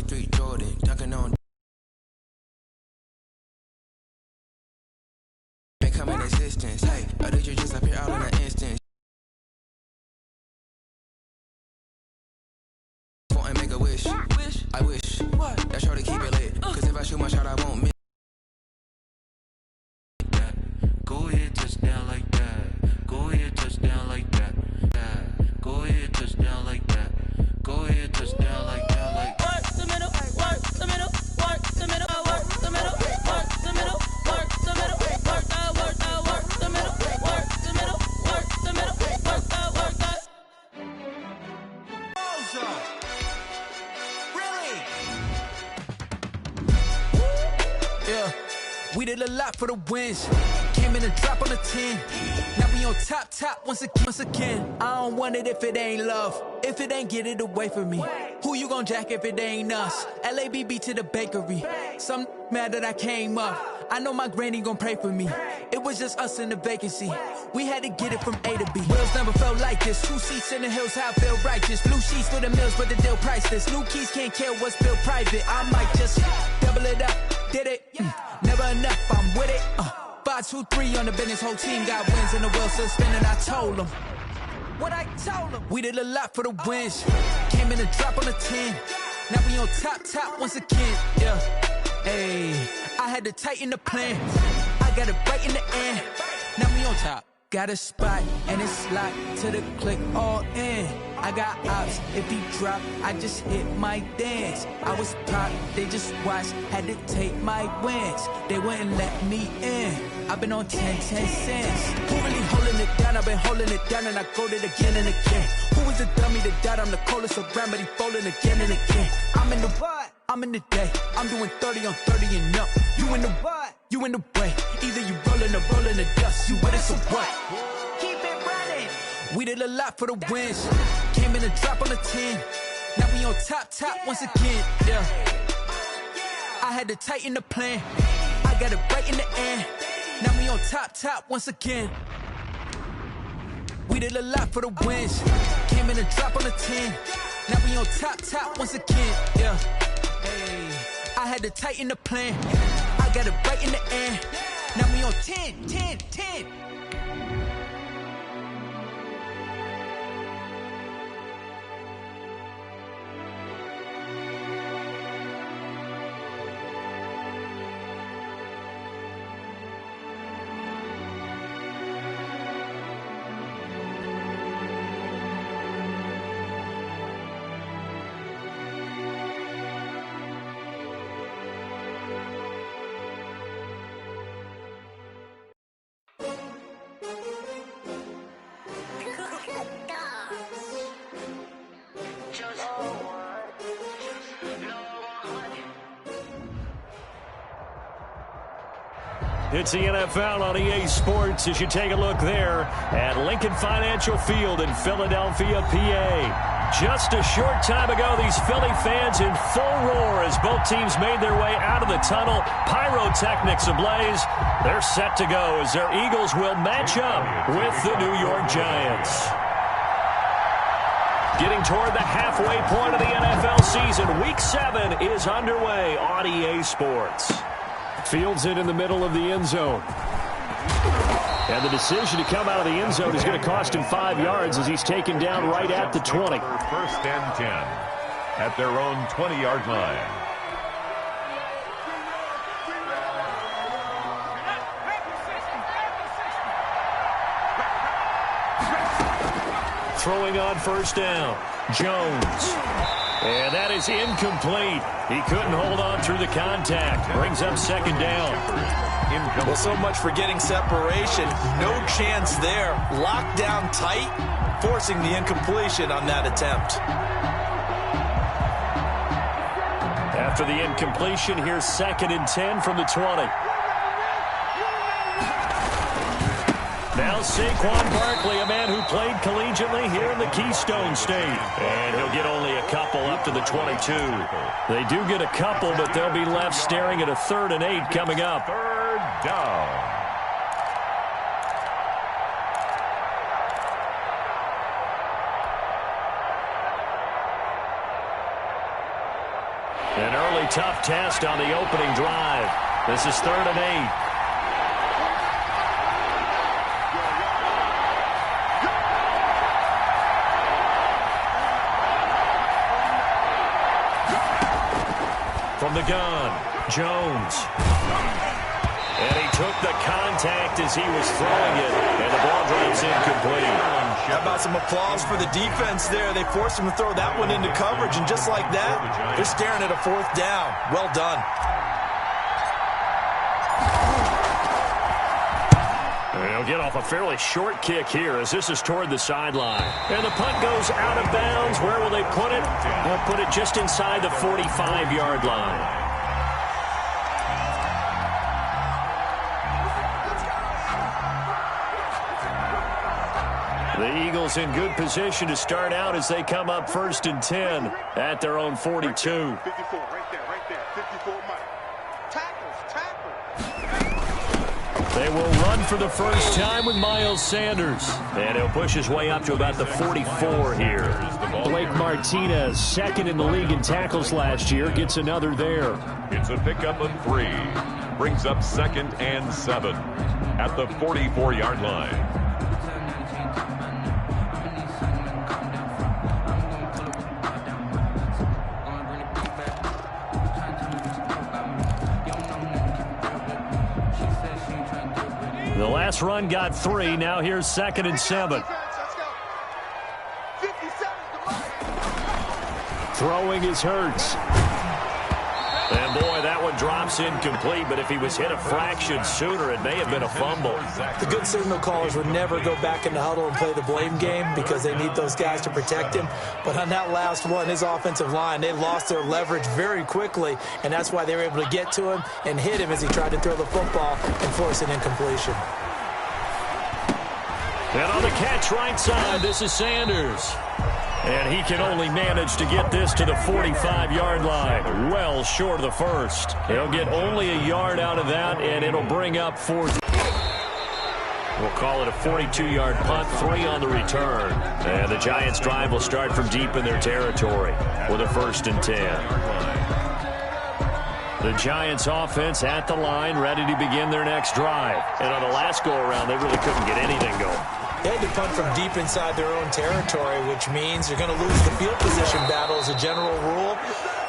23 Jordan, dunking on. May come in existence. Hey, or did you just appear out in an instant? And make a wish. I wish. What? That's sure to keep it lit. Cause if I shoot my shot, I won't miss. Go ahead, touchdown like that. Go ahead, touchdown like that. Go ahead, touchdown like that. Go ahead, touchdown like that. Like work the middle, work the middle, work the middle, work the middle, work the middle, work the middle, work the middle, work the middle, work the middle, work the. really? Yeah, we did a lot for the wins. Came in a drop on a 10. Now we on top once again. I don't want it if it ain't love. If it ain't, get it away from me. Who you gon' jack if it ain't us? LABB to the bakery. Some mad that I came up. I know my granny gon' pray for me. It was just us in the vacancy. We had to get it from A to B. Wheels never felt like this. 2 seats in the hills, how I feel righteous. Blue sheets for the mills, but the deal priceless. New keys can't care what's built private. I might just double it up. Did it? Never enough, I'm with it. 5, 2, 3 on the business. Whole team got wins and the wheels still spinning. I told them what I told them. We did a lot for the wins. Came in a drop on a 10. Now we on top once again. Yeah. Hey, I had to tighten the plan. I got it right in the end. Now we on top. Got a spot and it's locked to the click all in. I got ops, if he drop, I just hit my dance. I was pop, they just watched, had to take my wins. They wouldn't let me in. I've been on 10 cents. Who really holding it down? I've been holding it down and I go it again and again. Who was the dummy that died? I'm the coldest around, but he folding again and again. I'm in the what? I'm in the day. I'm doing 30 on 30 and up. You in the what? You in the way. Either you rolling or rolling the dust. You with it, so what? Keep it running. We did a lot for the wins. Came in a drop on a 10. Now we on top once again. Yeah. I had to tighten the plan. I got it right in the end. Now we on top once again. We did a lot for the wins. Came in a drop on a 10. Now we on top once again. Yeah. Hey, I had to tighten the plan. I got it right in the end. Now we on 10. It's the NFL on EA Sports as you take a look there at Lincoln Financial Field in Philadelphia, PA. Just a short time ago, these Philly fans in full roar as both teams made their way out of the tunnel. Pyrotechnics ablaze. They're set to go as their Eagles will match up with the New York Giants. Getting toward the halfway point of the NFL season, Week 7 is underway on EA Sports. Fields it in the middle of the end zone. And the decision to come out of the end zone is going to cost him 5 yards as he's taken down right at the 20. First and 10 at their own 20-yard line. Throwing on first down, Jones. And that is incomplete. He couldn't hold on through the contact. Brings up second down. Well, so much for getting separation. No chance there. Locked down tight, forcing the incompletion on that attempt. After the incompletion, here's 2nd and 10 from the 20. Now Saquon Barkley, a man who played collegiately here in the Keystone State. And he'll get only a couple up to the 22. They do get a couple, but they'll be left staring at a 3rd and 8 coming up. Third down. An early tough test on the opening drive. This is 3rd and 8. From the gun, Jones. And he took the contact as he was throwing it, and the ball drops incomplete. How about some applause for the defense there? They forced him to throw that one into coverage, and just like that, they're staring at a 4th down. Well done. They'll get off a fairly short kick here as this is toward the sideline. And the punt goes out of bounds. Where will they put it? They'll put it just inside the 45-yard line. The Eagles in good position to start out as they come up 1st and 10 at their own 42. 54, right there. 54, Mike. Tackles. They will run for the first time with Miles Sanders. And he'll push his way up to about the 44 here. Blake Martinez, 2nd in the league in tackles last year, gets another there. It's a pickup of 3. Brings up 2nd and 7 at the 44-yard line. The last run got 3. Now here's 2nd and 7. Throwing is Hurts. And boy, that one drops incomplete, but if he was hit a fraction sooner, it may have been a fumble. The good signal callers would never go back in the huddle and play the blame game because they need those guys to protect him. But on that last one, his offensive line, they lost their leverage very quickly, and that's why they were able to get to him and hit him as he tried to throw the football and force an incompletion. And on the catch right side, this is Sanders. And he can only manage to get this to the 45-yard line. Well short of the first. He'll get only a yard out of that, and it'll bring up 4th. We'll call it a 42-yard punt, 3 on the return. And the Giants' drive will start from deep in their territory with a 1st and 10. The Giants' offense at the line, ready to begin their next drive. And on the last go-around, they really couldn't get anything going. They had to punt from deep inside their own territory, which means you're going to lose the field position battle as a general rule.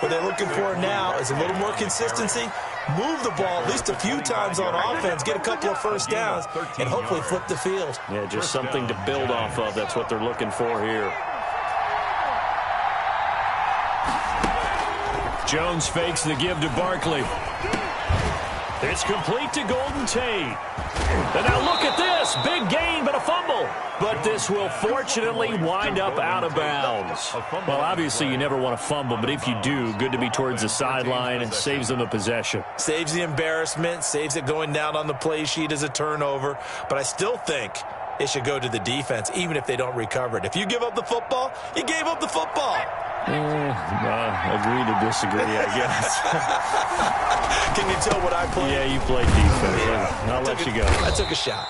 What they're looking for now is a little more consistency, move the ball at least a few times on offense, get a couple of first downs, and hopefully flip the field. Yeah, just something to build off of. That's what they're looking for here. Jones fakes the give to Barkley. It's complete to Golden Tate. And now look at this. Big gain, but a fumble. But this will fortunately wind up out of bounds. Well, obviously you never want to fumble, but if you do, good to be towards the sideline. It saves them the possession. Saves the embarrassment, saves it going down on the play sheet as a turnover. But I still think it should go to the defense, even if they don't recover it. If you give up the football, you gave up the football. Agree to disagree, I guess. Can you tell what I played? Yeah, you played defense. I'll let you go. I took a shot.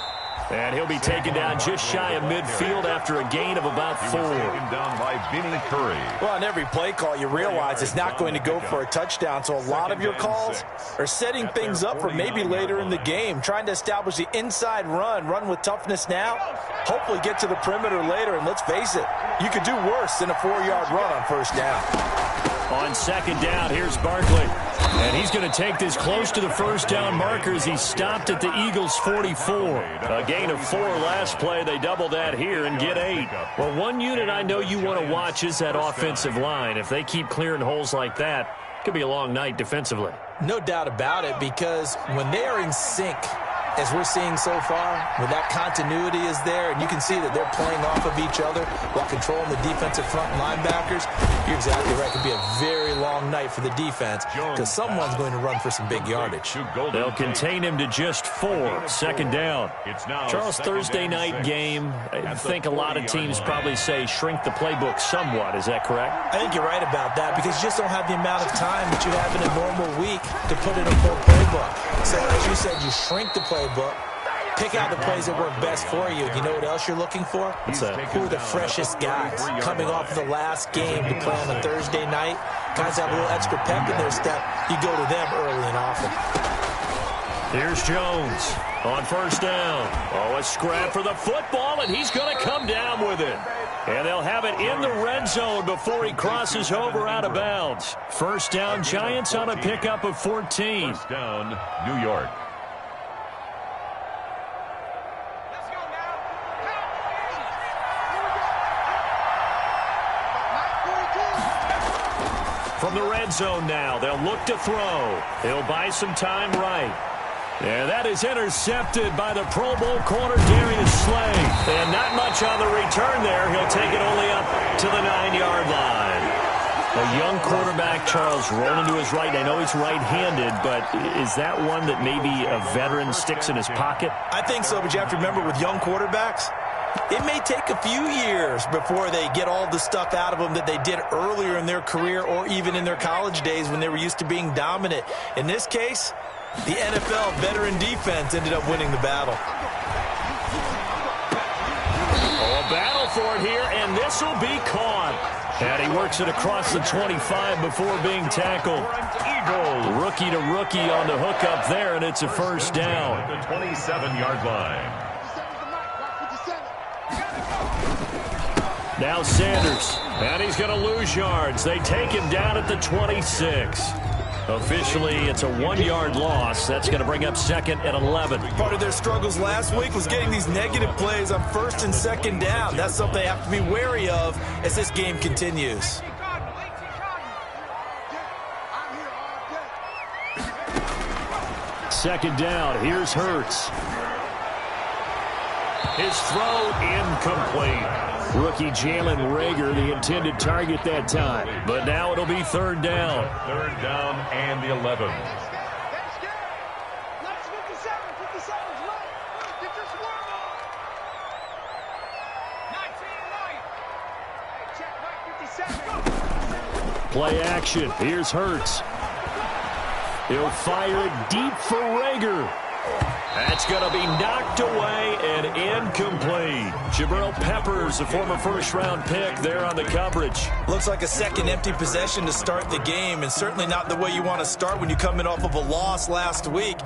And he'll be taken down just shy of midfield after a gain of about 4. Taken down by Vinny Curry. Well, on every play call, you realize it's not going to go for a touchdown. So a lot of your calls are setting things up for maybe later in the game, trying to establish the inside run with toughness now, hopefully get to the perimeter later. And let's face it, you could do worse than a 4-yard run on first down. On 2nd down, here's Barkley. And he's going to take this close to the first down marker as he stopped at the Eagles' 44. A gain of 4 last play. They double that here and get 8. Well, one unit I know you want to watch is that offensive line. If they keep clearing holes like that, it could be a long night defensively. No doubt about it, because when they are in sync, as we're seeing so far, when that continuity is there, and you can see that they're playing off of each other while controlling the defensive front linebackers, you're exactly right. It could be a very long night for the defense because someone's going to run for some big yardage. They'll contain him to just 4. 2nd down. Charles, Thursday night game, I think a lot of teams probably say shrink the playbook somewhat. Is that correct? I think you're right about that because you just don't have the amount of time that you have in a normal week to put in a full playbook. So, as you said, you shrink the playbook. Pick out the plays that work best for you. You know what else you're looking for? Who are the freshest guys coming off of the last game to play on a Thursday night? Guys have a little extra pep in their step. You go to them early and often. Here's Jones on first down. Oh, a scrap for the football, and he's going to come down with it. And they'll have it in the red zone before he crosses over out of bounds. First down, Giants on a pickup of 14. First down, New York. From the red zone now, they'll look to throw. He'll buy some time right. And that is intercepted by the Pro Bowl corner, Darius Slay. And not much on the return there. He'll take it only up to the 9-yard line. A young quarterback, Charles, rolling to his right. I know he's right-handed, but is that one that maybe a veteran sticks in his pocket? I think so, but you have to remember with young quarterbacks, it may take a few years before they get all the stuff out of them that they did earlier in their career or even in their college days when they were used to being dominant. In this case, the NFL veteran defense ended up winning the battle. Oh, a battle for it here, and this will be caught. And he works it across the 25 before being tackled. Eagle. Rookie to rookie on the hook up there, and it's a first down. At the 27-yard line. Now Sanders, and he's going to lose yards. They take him down at the 26. Officially, it's a 1-yard loss. That's going to bring up second and 11. Part of their struggles last week was getting these negative plays on first and second down. That's something they have to be wary of as this game continues. Second down, here's Hurts. His throw incomplete. Rookie Jalen Reagor, the intended target that time. But now it'll be third down. Third down and the 11. Play action. Here's Hurts. He'll fire it deep for Reagor. That's going to be knocked away and incomplete. Jabril Peppers, a former first-round pick there on the coverage. Looks like a second empty possession to start the game, and certainly not the way you want to start when you're coming off of a loss last week.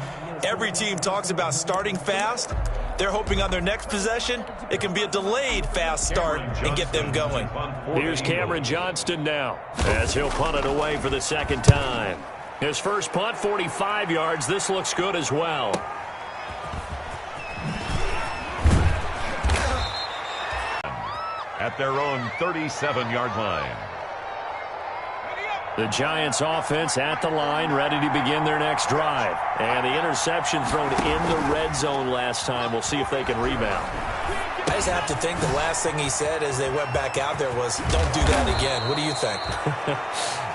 Every team talks about starting fast. They're hoping on their next possession, it can be a delayed fast start and get them going. Here's Cameron Johnston now as he'll punt it away for the second time. His first punt, 45 yards. This looks good as well. At their own 37-yard line. The Giants offense at the line, ready to begin their next drive. And the interception thrown in the red zone last time. We'll see if they can rebound. I just have to think the last thing he said as they went back out there was, don't do that again. What do you think?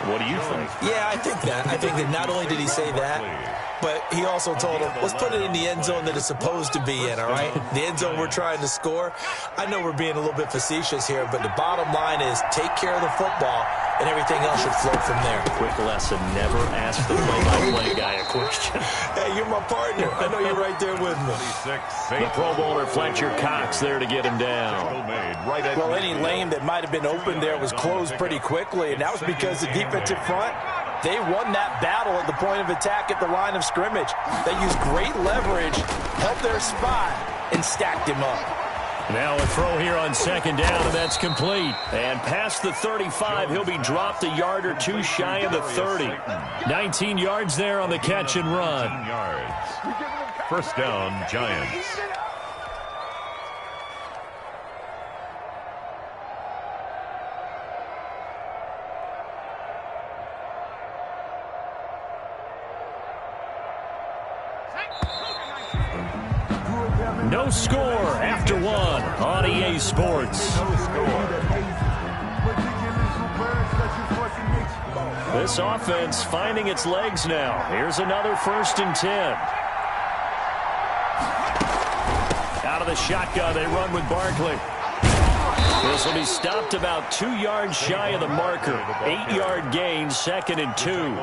What do you think? Yeah, I think that. I think that not only did he say that, but he also told him, let's put it in the end zone that it's supposed to be in, all right? The end zone we're trying to score. I know we're being a little bit facetious here, but the bottom line is take care of the football, and everything else should flow from there. Quick lesson, never ask the play-by-play guy a question. Hey, you're my partner. I know you're right there with me. The Pro Bowler Fletcher Cox there to get him down. Well, any lane that might have been open there was closed pretty quickly, and that was because the defensive front, they won that battle at the point of attack at the line of scrimmage. They used great leverage, helped their spot, and stacked him up. Now a throw here on second down, and that's complete. And past the 35, he'll be dropped a yard or two shy of the 30. 19 yards there on the catch and run. 19 yards. First down, Giants. No score after one on EA Sports. This offense finding its legs now. Here's another 1st and 10. Out of the shotgun, they run with Barkley. This will be stopped about 2 yards shy of the marker. 8-yard gain, 2nd and 2.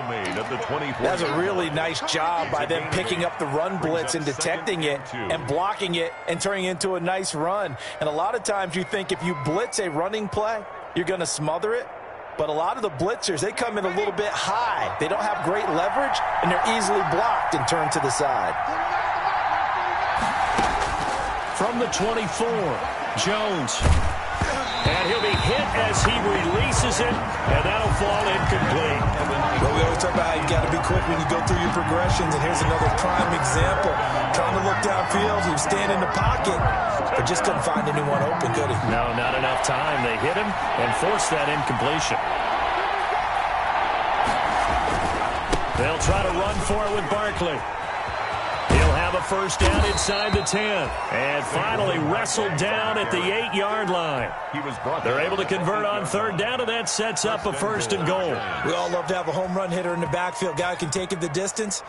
That's a really nice job by them picking up the run blitz and detecting it and blocking it and turning it into a nice run. And a lot of times you think if you blitz a running play, you're going to smother it. But a lot of the blitzers, they come in a little bit high. They don't have great leverage, and they're easily blocked and turned to the side. From the 24, Jones. And he'll be hit as he releases it, and that'll fall incomplete. Well, we always talk about how you got to be quick when you go through your progressions, and here's another prime example. Trying to look downfield, he was standing in the pocket, but just couldn't find anyone open, could he? No, not enough time. They hit him and forced that incompletion. They'll try to run for it with Barkley. He'll have a first down inside the 10. And finally wrestled down at the 8-yard line. They're able to convert on third down, and that sets up a first and goal. We all love to have a home run hitter in the backfield. Guy can take it the distance.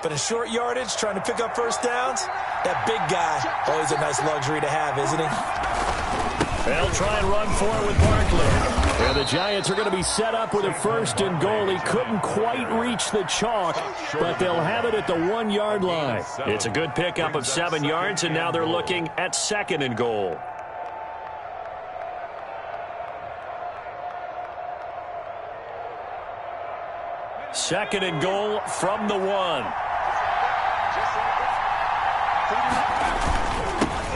But in short yardage, trying to pick up first downs, that big guy, always a nice luxury to have, isn't he? They'll try and run for it with Barkley. And the Giants are going to be set up with a first and goal. He couldn't quite reach the chalk, but they'll have it at the 1-yard line. It's a good pickup of 7 yards, and now they're looking at second and goal. Second and goal from the 1.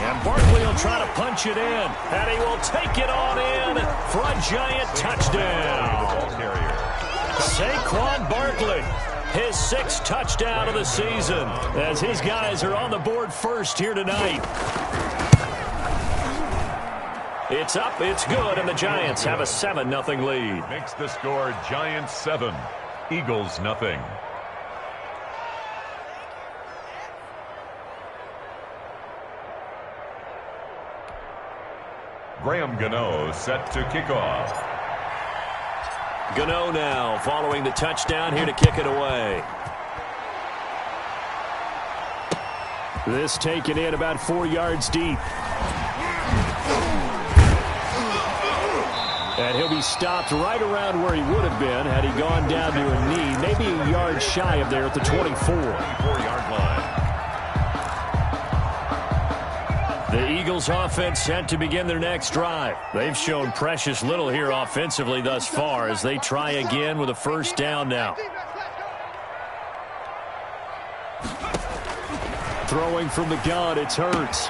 And Barkley will try to punch it in, and he will take it on in for a Giant touchdown. Saquon Barkley, his 6th touchdown of the season, as his guys are on the board first here tonight. It's up, it's good, and the Giants have a 7-0 lead. Makes the score Giants 7, Eagles 0. Graham Gano set to kick off. Gano now following the touchdown here to kick it away. This taken in about 4 yards deep. And he'll be stopped right around where he would have been had he gone down to a knee, maybe a yard shy of there at the 24. 24-yard line. The Eagles offense set to begin their next drive. They've shown precious little here offensively thus far as they try again with a first down now. Throwing from the gun, it's Hurts.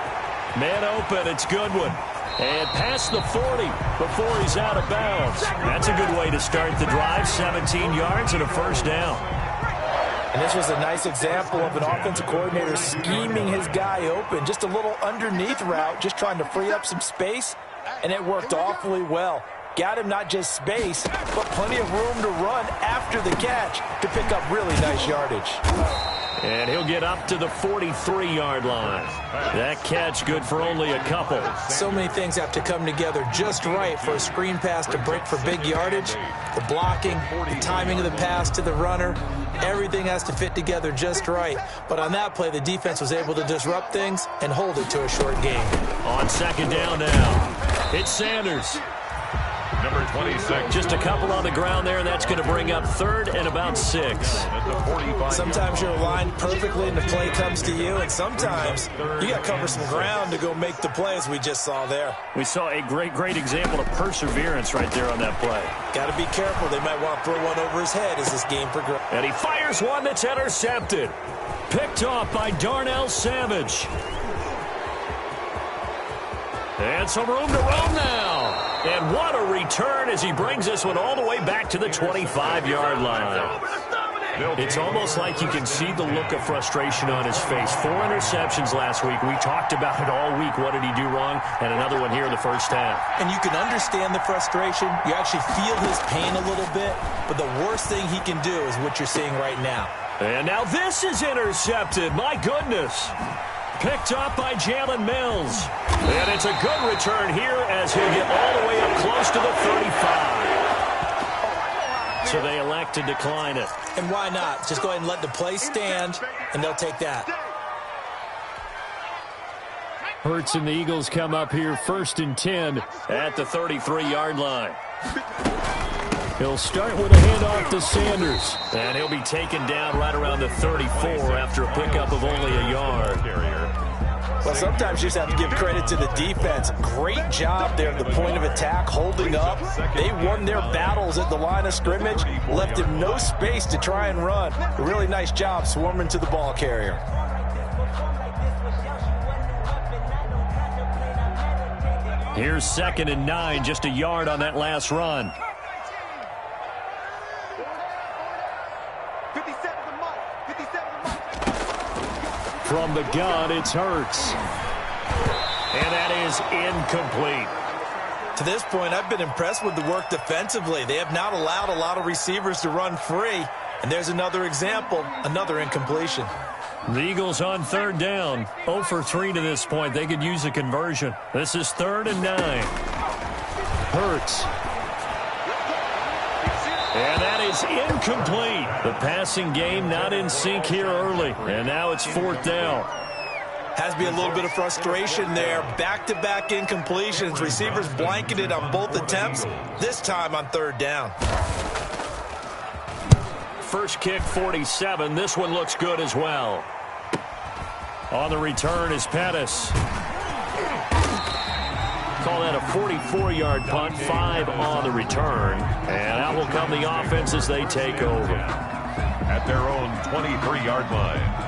Man open, it's Goodwin. And past the 40 before he's out of bounds. That's a good way to start the drive. 17 yards and a first down. And this was a nice example of an offensive coordinator scheming his guy open. Just a little underneath route, just trying to free up some space, and it worked awfully well. Got him not just space, but plenty of room to run after the catch to pick up really nice yardage. And he'll get up to the 43-yard line. That catch good for only a couple. So many things have to come together just right for a screen pass to break for big yardage. The blocking, the timing of the pass to the runner, everything has to fit together just right. But on that play, the defense was able to disrupt things and hold it to a short game. On second down now, it's Sanders. Number 26. Just a couple on the ground there, and that's going to bring up third and about 6. Sometimes you're aligned perfectly and the play comes to you, and sometimes you got to cover some ground to go make the play, as we just saw there. We saw a great example of perseverance right there on that play. Got to be careful. They might want to throw one over his head as this game progresses. And he fires one that's intercepted. Picked off by Darnell Savage. And some room to roam now. And what a return as he brings this one all the way back to the 25-yard line. It's almost like you can see the look of frustration on his face. 4 interceptions last week. We talked about it all week. What did he do wrong? And another one here in the first half. And you can understand the frustration. You actually feel his pain a little bit. But the worst thing he can do is what you're seeing right now. And now this is intercepted. My goodness. Picked up by Jalen Mills. And it's a good return here as he'll get all the way up close to the 35. So they elect to decline it. And why not? Just go ahead and let the play stand, and they'll take that. Hurts and the Eagles come up here 1st and 10 at the 33-yard line. He'll start with a handoff to Sanders. And he'll be taken down right around the 34 after a pickup of only a yard. Well, sometimes you just have to give credit to the defense. Great job there at the point of attack, holding up. They won their battles at the line of scrimmage, left him no space to try and run. A really nice job swarming to the ball carrier. Here's 2nd and 9, just a yard on that last run. From the gun, it's Hurts. And that is incomplete. To this point, I've been impressed with the work defensively. They have not allowed a lot of receivers to run free. And there's another example, another incompletion. The Eagles on 3rd down. 0 for 3 to this point. They could use a conversion. This is 3rd and 9. Hurts. And that is incomplete. The passing game not in sync here early. And now it's 4th down. Has to be a little bit of frustration there. Back-to-back incompletions. Receivers blanketed on both attempts, this time on 3rd down. First kick, 47. This one looks good as well. On the return is Pettis. Call that a 44-yard punt, 5 on the return. And out will come the offense as they take over. At their own 23-yard line.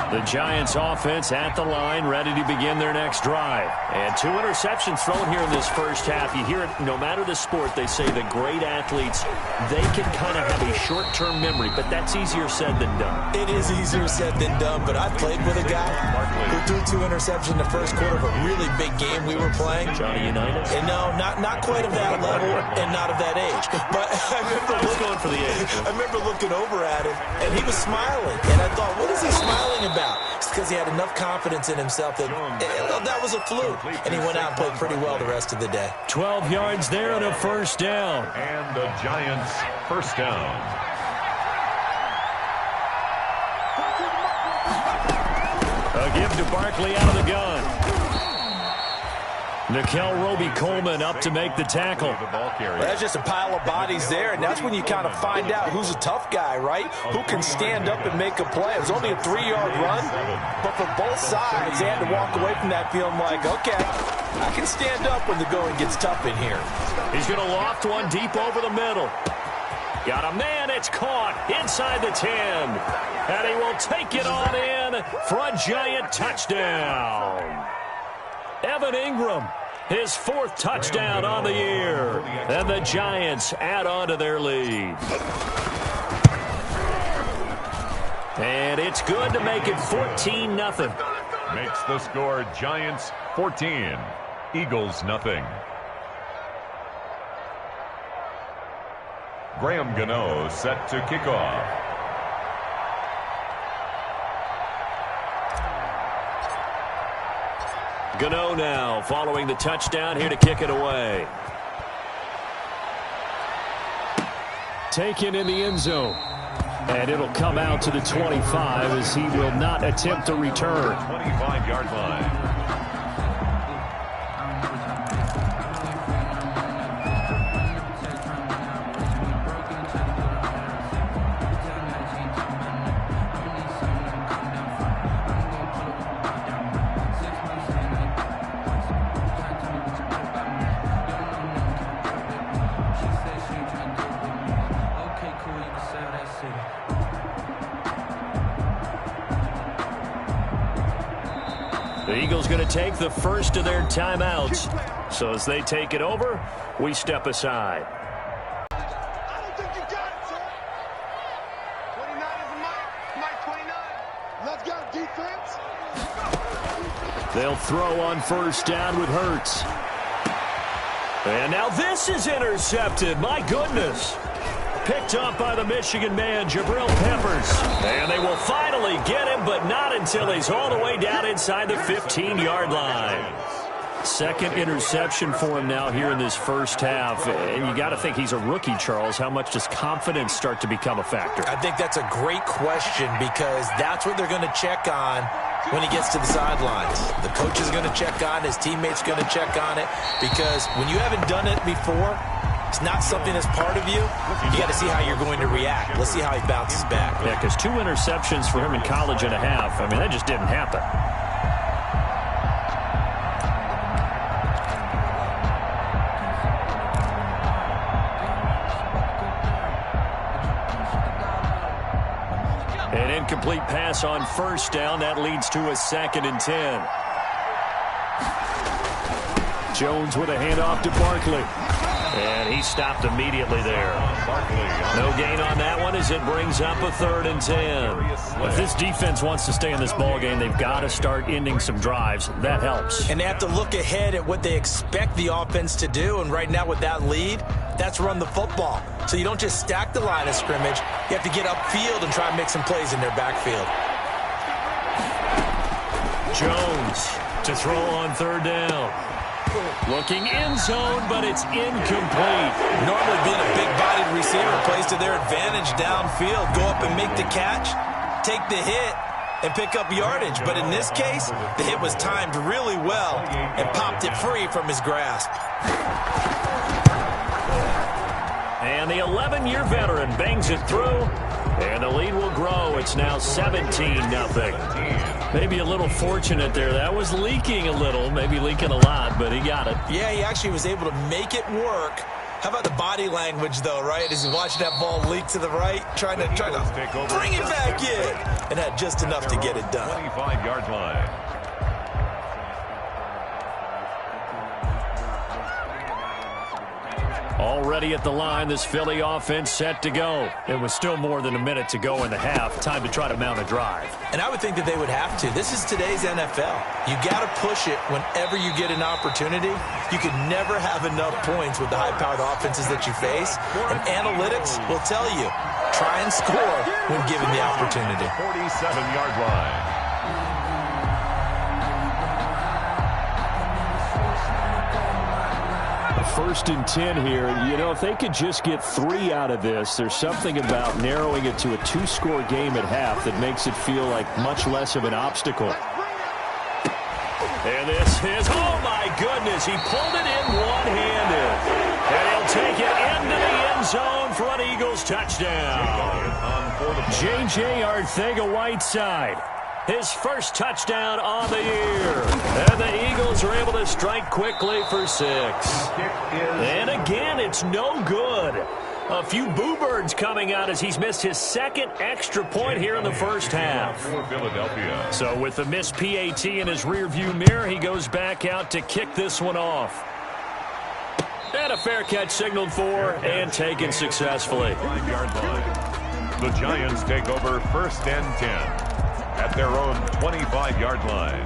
The Giants offense at the line, ready to begin their next drive. And 2 interceptions thrown here in this first half. You hear it, no matter the sport, they say the great athletes, they can kind of have a short-term memory, but that's easier said than done. It is easier said than done, but I played with a guy who threw 2 interceptions in the first quarter of a really big game we were playing. Johnny Unitas? And no, not quite of that level and not of that age. But I going for the age. I remember looking over at him, and he was smiling. And I thought, what is he smiling about? It's because he had enough confidence in himself that that was a fluke. And he went out and played pretty well the rest of the day. 12 yards there and a first down. And the Giants first down. A give to Barkley out of the gun. Nickel Roby-Coleman up to make the tackle. That's just a pile of bodies there, and that's when you kind of find out who's a tough guy, right? Who can stand up and make a play. It was only a 3-yard run, but for both sides, they had to walk away from that feeling like, okay, I can stand up when the going gets tough in here. He's going to loft one deep over the middle. Got a man, it's caught inside the 10. And he will take it on in for a Giant touchdown. Evan Ingram, his 4th touchdown on the year. And the Giants add on to their lead. And it's good to make it 14-0. Makes the score Giants 14, Eagles nothing. Graham Gano set to kick off. Gano now following the touchdown here to kick it away. Taken in the end zone. And it'll come out to the 25 as he will not attempt to return. 25-yard line. The Eagles going to take the first of their timeouts. So as they take it over, we step aside. I don't think you got it, sir. 29 is Mike 29. Let's go, defense. They'll throw on first down with Hurts. And now this is intercepted. My goodness. Picked up by the Michigan man, Jabril Peppers. And they will finally get him, but not until he's all the way down inside the 15-yard line. 2nd interception for him now here in this first half. And you got to think he's a rookie, Charles. How much does confidence start to become a factor? I think that's a great question because that's what they're going to check on when he gets to the sidelines. The coach is going to check on, his teammates going to check on it, because when you haven't done it before, it's not something that's part of you. You got to see how you're going to react. Let's see how he bounces back. Yeah, because 2 interceptions for him in college and a half. I mean, that just didn't happen. An incomplete pass on first down. That leads to a 2nd and 10. Jones with a handoff to Barkley. And he stopped immediately there. No gain on that one as it brings up a 3rd and 10. If this defense wants to stay in this ballgame, they've got to start ending some drives. That helps. And they have to look ahead at what they expect the offense to do. And right now with that lead, that's run the football. So you don't just stack the line of scrimmage. You have to get upfield and try and make some plays in their backfield. Jones to throw on 3rd down. Looking end zone, but it's incomplete. Normally being a big-bodied receiver plays to their advantage downfield. Go up and make the catch, take the hit, and pick up yardage. But in this case, the hit was timed really well and popped it free from his grasp. And the 11-year veteran bangs it through, and the lead will grow. It's now 17-0. Maybe a little fortunate there. That was leaking a little, maybe leaking a lot, but he got it. Yeah, he actually was able to make it work. How about the body language, though, right? As he's watching that ball leak to the right, trying to bring it back in, and had just enough to get it done. 25-yard line. Already at the line, this Philly offense set to go. It was still more than a minute to go in the half. Time to try to mount a drive. And I would think that they would have to. This is today's NFL. You got to push it whenever you get an opportunity. You can never have enough points with the high-powered offenses that you face. And analytics will tell you, try and score when given the opportunity. 47-yard line. First and 10 here. You know, if they could just get 3 out of this, there's something about narrowing it to a 2-score game at half that makes it feel like much less of an obstacle. And this is, oh my goodness, he pulled it in one-handed. And he'll take it into the end zone for an Eagles touchdown. J.J. Arcega-Whiteside. His first touchdown on the year. And the Eagles are able to strike quickly for 6. And again, it's no good. A few boo birds coming out as he's missed his 2nd extra point here in the first half. So with the missed PAT in his rearview mirror, he goes back out to kick this one off. And a fair catch signaled for and taken successfully. 5-yard line. The Giants take over 1st and 10. At their own 25-yard line.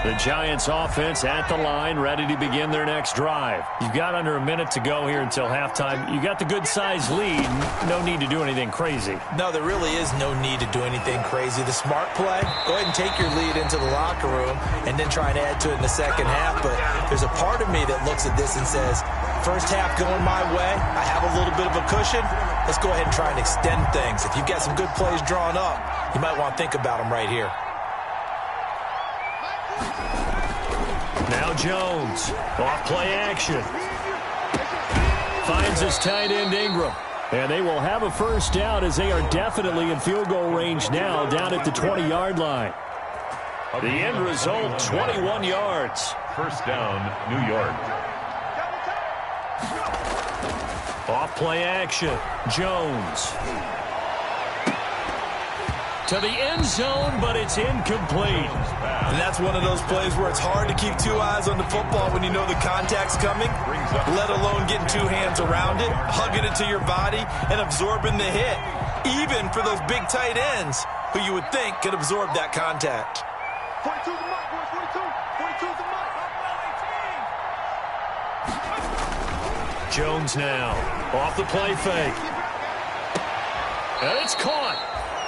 The Giants offense at the line, ready to begin their next drive. You've got under a minute to go here until halftime. You got the good-sized lead. No need to do anything crazy. No, there really is no need to do anything crazy. The smart play, go ahead and take your lead into the locker room and then try and add to it in the second half. But there's a part of me that looks at this and says, first half going my way, I have a little bit of a cushion. Let's go ahead and try and extend things. If you've got some good plays drawn up, you might want to think about them right here. Now Jones, off play action. Finds his tight end Ingram. And they will have a first down as they are definitely in field goal range now down at the 20-yard line. The end result, 21 yards. First down, New York. Off play action. Jones. To the end zone, but it's incomplete. And that's one of those plays where it's hard to keep 2 eyes on the football when you know the contact's coming, let alone getting 2 hands around it, hugging it to your body, and absorbing the hit, even for those big tight ends who you would think could absorb that contact. 42's the mark, boys, 42. 42's the mark. Jones now, off the play fake. And it's caught.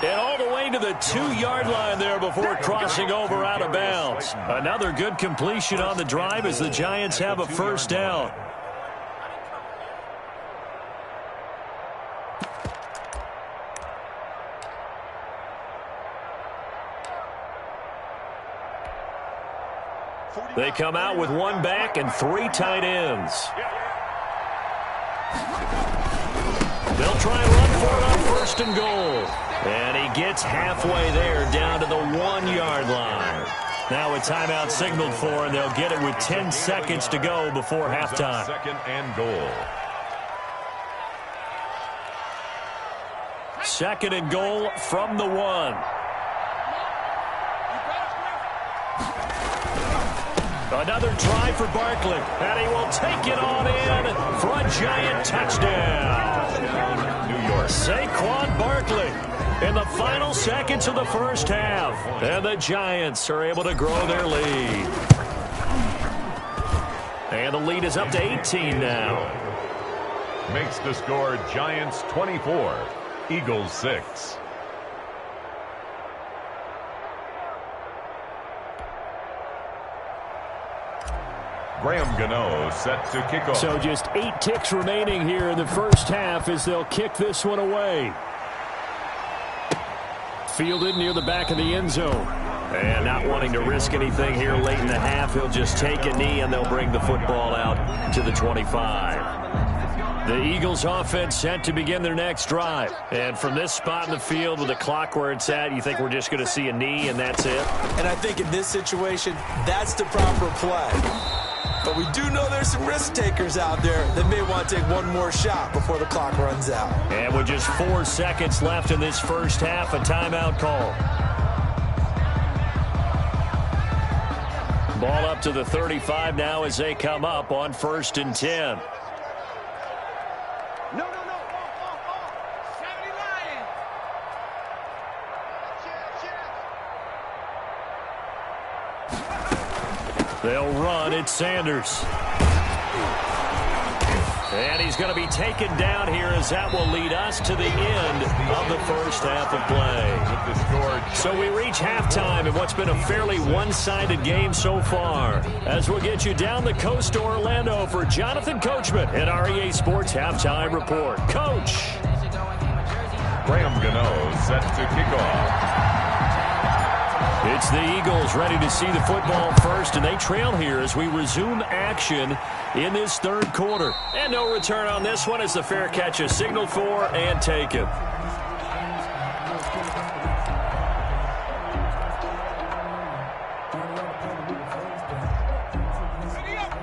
And all the way to the 2-yard line there before crossing over out of bounds. Another good completion on the drive as the Giants have a first down. They come out with one back and 3 tight ends. They'll try and run for it on 1st and goal. And he gets halfway there down to the 1-yard line. Now a timeout signaled for, and they'll get it with 10 seconds to go before halftime. 2nd and goal. 2nd and goal from the 1. Another try for Barkley, and he will take it on in for a Giant touchdown. New York. Saquon Barkley in the final seconds of the first half. And the Giants are able to grow their lead. And the lead is up to 18 now. Makes the score Giants 24, Eagles 6. Graham Gano set to kick off. So just 8 ticks remaining here in the first half as they'll kick this one away. Fielded near the back of the end zone. And not wanting to risk anything here late in the half, he'll just take a knee and they'll bring the football out to the 25. The Eagles offense set to begin their next drive. And from this spot in the field with the clock where it's at, you think we're just going to see a knee and that's it? And I think in this situation, that's the proper play. But we do know there's some risk takers out there that may want to take one more shot before the clock runs out. And with just 4 seconds left in this first half, a timeout call. Ball up to the 35 now as they come up on 1st and 10. No. 70 Lions. They'll run. It's Sanders. And he's going to be taken down here as that will lead us to the end of the first half of play. So we reach halftime in what's been a fairly one-sided game so far. As we'll get you down the coast to Orlando for Jonathan Coachman at REA Sports Halftime Report. Coach. Graham Gano set to kick off. It's the Eagles ready to see the football first, and they trail here as we resume action in this third quarter. And no return on this one as the fair catch is signaled for and taken.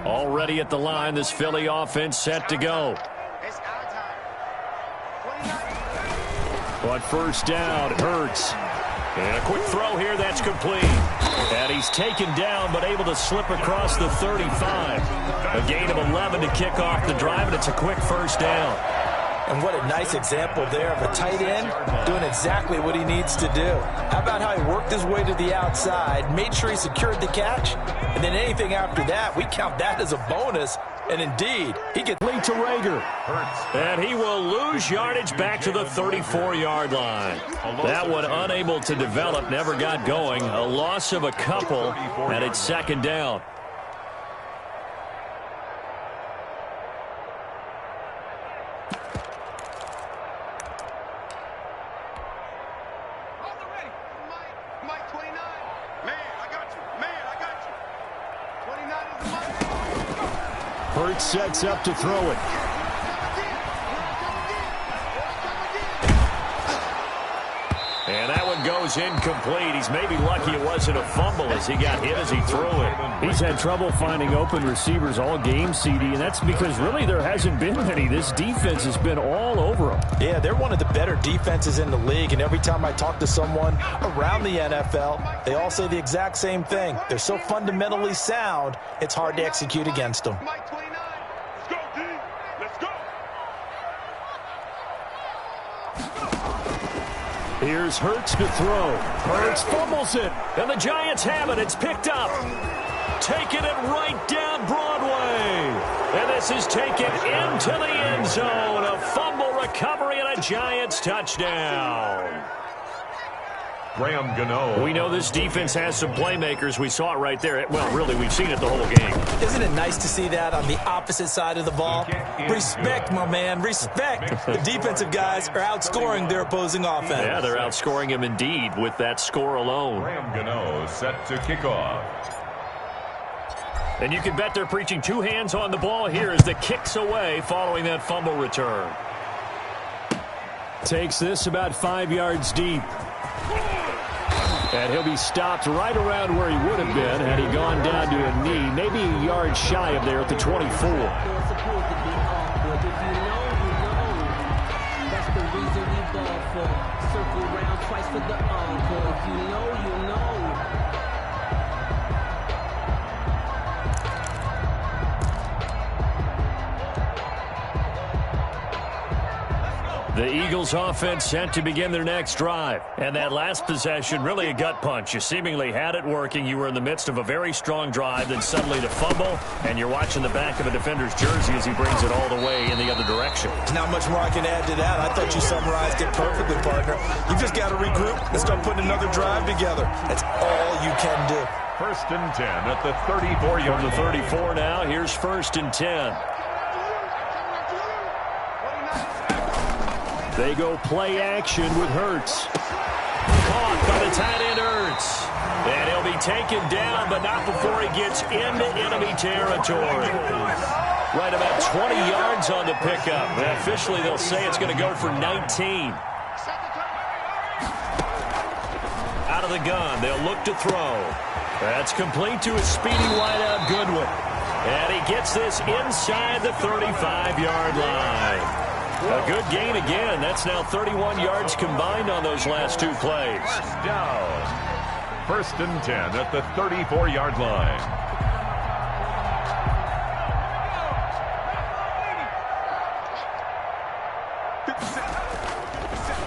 Already at the line, this Philly offense set to go. It's our time. 29. But first down, Hurts. And a quick throw here, that's complete. And he's taken down, but able to slip across the 35. A gain of 11 to kick off the drive, and it's a quick first down. And what a nice example there of a tight end doing exactly what he needs to do. How about how he worked his way to the outside, made sure he secured the catch, and then anything after that, we count that as a bonus. And indeed, he gets late to Rager. And he will lose yardage back to the 34-yard line. That one unable to develop, never got going. A loss of a couple, and it's second down. Mike 29. Man, I got you. 29 is the Mike. Hurts sets up to throw it. And that one goes incomplete. He's maybe lucky it wasn't a fumble as he got hit as he threw it. He's had trouble finding open receivers all game, CD, and that's because really there hasn't been many. This defense has been all over them. Yeah, they're one of the better defenses in the league, and every time I talk to someone around the NFL, they all say the exact same thing. They're so fundamentally sound, it's hard to execute against them. Mike 29. Let's go, D. Let's go. Here's Hurts to throw. Hurts fumbles it, and the Giants have it. It's picked up. Taking it right down Broadway. And this is taken into the end zone. A fumble recovery and a Giants touchdown. Graham Gano. We know this defense has some playmakers. We saw it right there. Well, really, we've seen it the whole game. Isn't it nice to see that on the opposite side of the ball? Respect, my man, respect. The defensive guys are outscoring their opposing offense. Yeah, they're outscoring him indeed with that score alone. Graham Gano set to kick off. And you can bet they're preaching two hands on the ball here as the kick's away following that fumble return. Takes this about 5 yards deep. And he'll be stopped right around where he would have been had he gone down to a knee, maybe a yard shy of there at the 24. The Eagles offense set to begin their next drive. And that last possession, really a gut punch. You seemingly had it working. You were in the midst of a very strong drive, then suddenly the fumble, and you're watching the back of a defender's jersey as he brings it all the way in the other direction. There's not much more I can add to that. I thought you summarized it perfectly, partner. You just got to regroup and start putting another drive together. That's all you can do. 1st and 10 at the 34-yard line. From the 34 now, here's 1st and 10. They go play action with Hurts. Caught by the tight end Hurts. And he'll be taken down, but not before he gets into enemy territory. Right about 20 yards on the pickup. And officially, they'll say it's going to go for 19. Out of the gun, they'll look to throw. That's complete to a speedy wideout Goodwin. And he gets this inside the 35-yard line. A good gain again. That's now 31 yards combined on those last two plays. Down. 1st and 10 at the 34-yard line.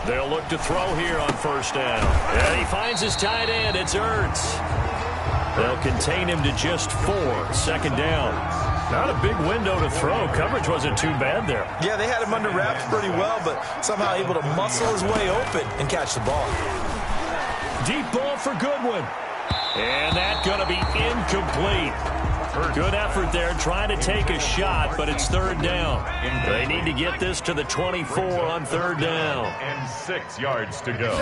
They'll look to throw here on 1st down. And he finds his tight end. It's Ertz. They'll contain him to just 4. 2nd down. Not a big window to throw. Coverage wasn't too bad there. Yeah, they had him under wraps pretty well, but somehow able to muscle his way open and catch the ball. Deep ball for Goodwin. And that's going to be incomplete. Good effort there trying to take a shot, but it's 3rd down. They need to get this to the 24 on 3rd down. And 6 yards to go.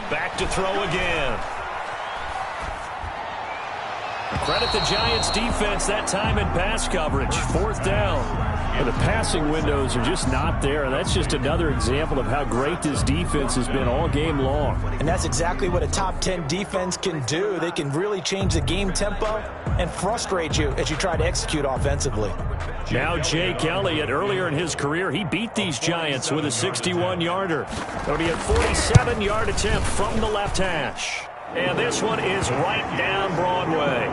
Back to throw again. Credit the Giants defense that time in pass coverage. 4th down. And the passing windows are just not there. That's just another example of how great this defense has been all game long. And that's exactly what a top 10 defense can do. They can really change the game tempo and frustrate you as you try to execute offensively. Now Jake Elliott, earlier in his career, he beat these Giants with a 61-yarder. It'll be a 47-yard attempt from the left hash. And this one is right down Broadway.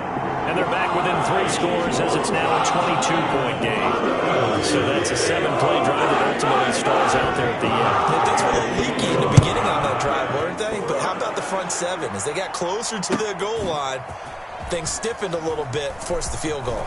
And they're back within 3 scores as it's now a 22-point game. So that's a 7-play drive that ultimately stalls out there at the end. Things were a little leaky in the beginning on that drive, weren't they? But how about the front 7? As they got closer to the goal line, things stiffened a little bit, forced the field goal.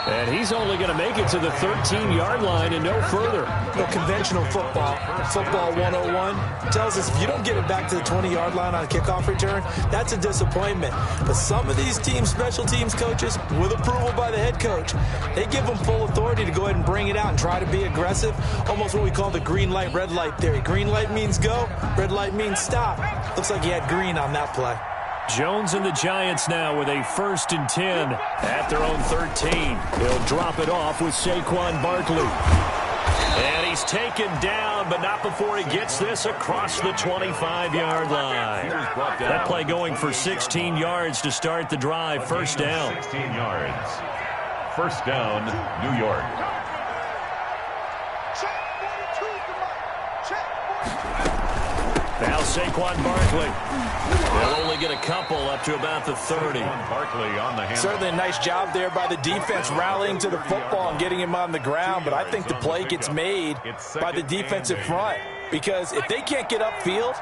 And he's only going to make it to the 13-yard line and no further. No conventional football. Football 101 tells us if you don't get it back to the 20-yard line on a kickoff return, that's a disappointment. But some of these teams, special teams coaches, with approval by the head coach, they give them full authority to go ahead and bring it out and try to be aggressive. Almost what we call the green light, red light theory. Green light means go, red light means stop. Looks like he had green on that play. Jones and the Giants now with a 1st and 10 at their own 13. He'll drop it off with Saquon Barkley. And he's taken down, but not before he gets this across the 25-yard line. That play going for 16 yards to start the drive. 1st down. 16 yards. 1st down, New York. Now Saquon Barkley. They'll only get a couple up to about the 30. Barkley on the hand. Certainly a nice job there by the defense rallying to the football and getting him on the ground, but I think the play gets made by the defensive front because if they can't get upfield,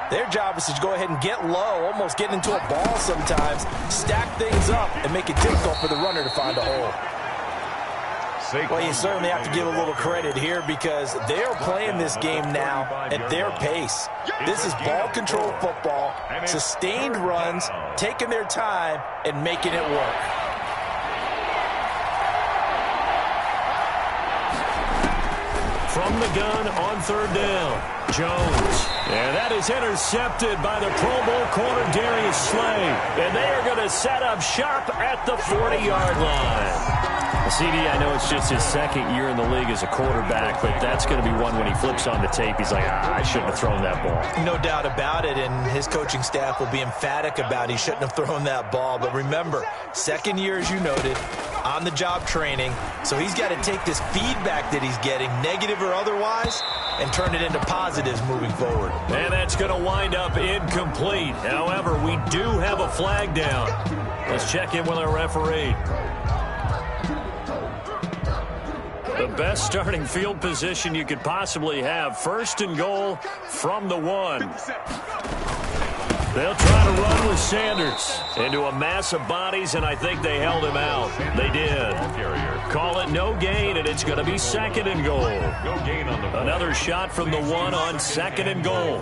their job is to go ahead and get low, almost get into a ball sometimes, stack things up, and make it difficult for the runner to find a hole. Well, you certainly have to give a little credit here because they're playing this game now at their pace. This is ball control football, sustained runs, taking their time, and making it work. from the gun on third down. Jones. And that is intercepted by the Pro Bowl corner Darius Slay. And they are going to set up shop at the 40-yard line. CD, I know it's just his second year in the league as a quarterback, but that's going to be one when he flips on the tape. He's like, I shouldn't have thrown that ball. No doubt about it, and his coaching staff will be emphatic about he shouldn't have thrown that ball. But remember, second year, as you noted, on-the-job training, so he's got to take this feedback that he's getting, negative or otherwise, and turn it into positives moving forward. And that's going to wind up incomplete. However, we do have a flag down. Let's check in with our referee. The best starting field position you could possibly have. First and goal from the 1. They'll try to run with Sanders into a mass of bodies, and I think they held him out. They did. Call it no gain, and it's going to be second and goal. Another shot from the 1 on second and goal.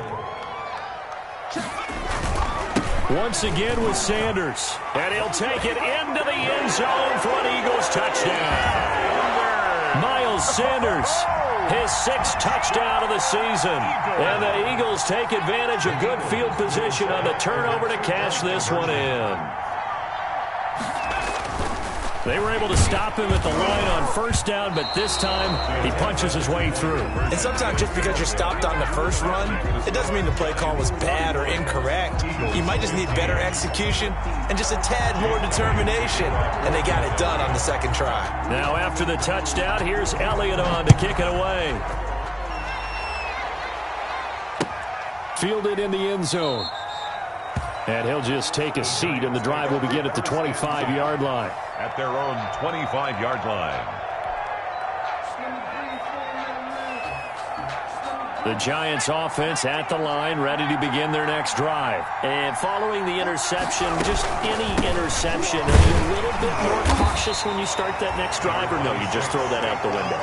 Once again with Sanders, and he'll take it into the end zone for an Eagles touchdown. Miles Sanders, his 6th touchdown of the season. And the Eagles take advantage of good field position on the turnover to cash this one in. They were able to stop him at the line on first down, but this time he punches his way through. And sometimes just because you're stopped on the first run, it doesn't mean the play call was bad or incorrect. You might just need better execution and just a tad more determination. And they got it done on the second try. Now after the touchdown, here's Elliott on to kick it away. Fielded in the end zone. And he'll just take a seat, and the drive will begin at the 25-yard line. At their own 25-yard line. The Giants offense at the line, ready to begin their next drive. And following the interception, just any interception, are you a little bit more cautious when you start that next drive, or no, you just throw that out the window?